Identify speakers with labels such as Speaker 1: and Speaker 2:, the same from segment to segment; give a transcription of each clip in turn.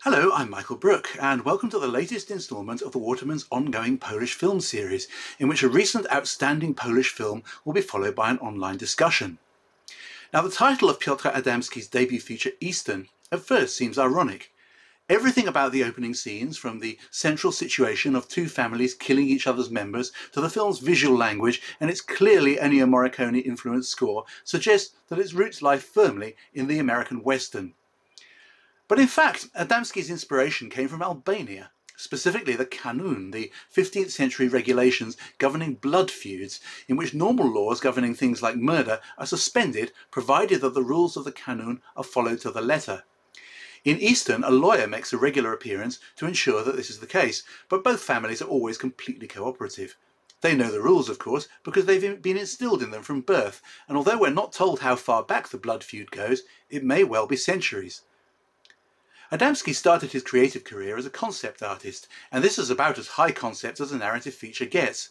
Speaker 1: Hello, I'm Michael Brook, and welcome to the latest instalment of the Waterman's ongoing Polish film series, in which a recent outstanding Polish film will be followed by an online discussion. Now, the title of Piotr Adamski's debut feature, Eastern, at first seems ironic. Everything about the opening scenes, from the central situation of two families killing each other's members to the film's visual language and its clearly Ennio Morricone-influenced score, suggests that its roots lie firmly in the American Western. But in fact, Adamski's inspiration came from Albania, specifically the Kanun, the 15th century regulations governing blood feuds, in which normal laws governing things like murder are suspended provided that the rules of the Kanun are followed to the letter. In Eastern, a lawyer makes a regular appearance to ensure that this is the case, but both families are always completely cooperative. They know the rules, of course, because they've been instilled in them from birth, and although we're not told how far back the blood feud goes, it may well be centuries. Adamski started his creative career as a concept artist, and this is about as high concept as a narrative feature gets.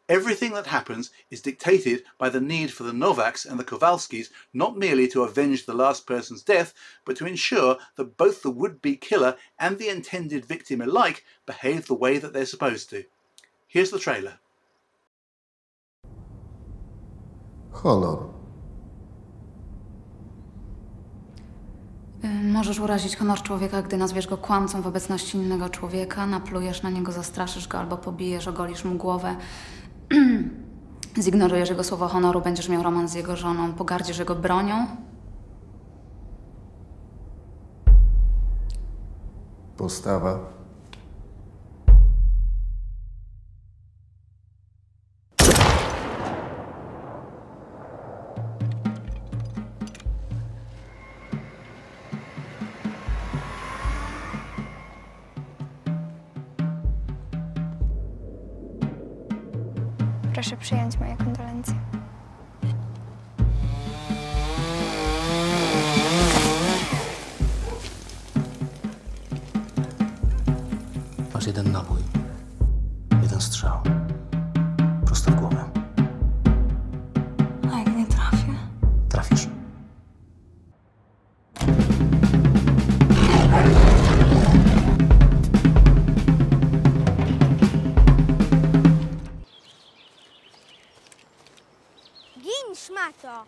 Speaker 1: Everything that happens is dictated by the need for the Nowaks and the Kowalskis not merely to avenge the last person's death, but to ensure that both the would-be killer and the intended victim alike behave the way that they're supposed to. Here's the trailer.
Speaker 2: Honor.
Speaker 3: Możesz urazić honor człowieka, gdy nazwiesz go kłamcą w obecności innego człowieka, naplujesz na niego, zastraszysz go albo pobijesz, ogolisz mu głowę, zignorujesz jego słowo honoru, będziesz miał romans z jego żoną, pogardzisz jego bronią.
Speaker 2: Postawa.
Speaker 4: Proszę przyjąć moje kondolencje.
Speaker 5: Masz jeden nabój. Jeden strzał. Prosto w głowę.
Speaker 3: A jak nie trafię?
Speaker 5: Trafisz.
Speaker 4: Gin, szmato!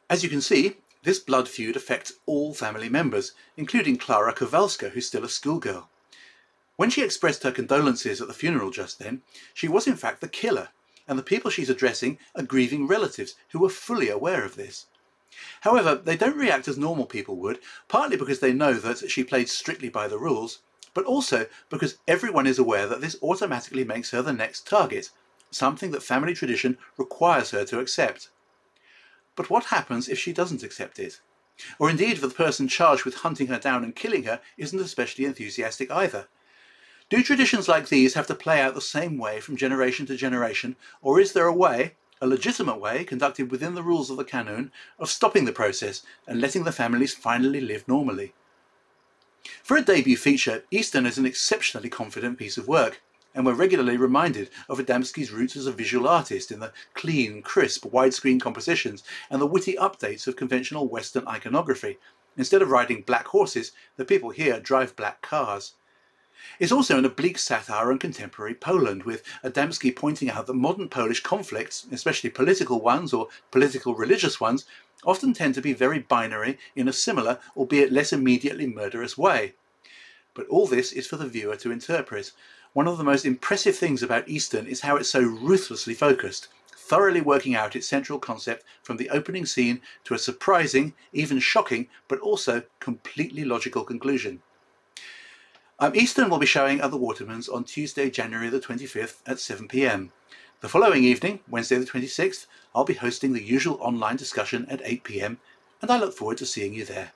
Speaker 1: As you can see, this blood feud affects all family members, including Klara Kowalska, who's still a schoolgirl. When she expressed her condolences at the funeral just then, she was in fact the killer, and the people she's addressing are grieving relatives who are fully aware of this. However, they don't react as normal people would, partly because they know that she played strictly by the rules, but also because everyone is aware that this automatically makes her the next target, something that family tradition requires her to accept. But what happens if she doesn't accept it? Or indeed if the person charged with hunting her down and killing her isn't especially enthusiastic either? Do traditions like these have to play out the same way from generation to generation, or is there a way, a legitimate way, conducted within the rules of the Kanun, of stopping the process and letting the families finally live normally? For a debut feature, Eastern is an exceptionally confident piece of work, and we're regularly reminded of Adamski's roots as a visual artist in the clean, crisp, widescreen compositions and the witty updates of conventional Western iconography. Instead of riding black horses, the people here drive black cars. It's also an oblique satire on contemporary Poland, with Adamski pointing out that modern Polish conflicts, especially political ones or political religious ones, often tend to be very binary in a similar, albeit less immediately murderous way. But all this is for the viewer to interpret. One of the most impressive things about Eastern is how it's so ruthlessly focused, thoroughly working out its central concept from the opening scene to a surprising, even shocking, but also completely logical conclusion. Eastern will be showing at the Watermans on Tuesday, January the 25th at 7 p.m. The following evening, Wednesday the 26th, I'll be hosting the usual online discussion at 8 p.m, and I look forward to seeing you there.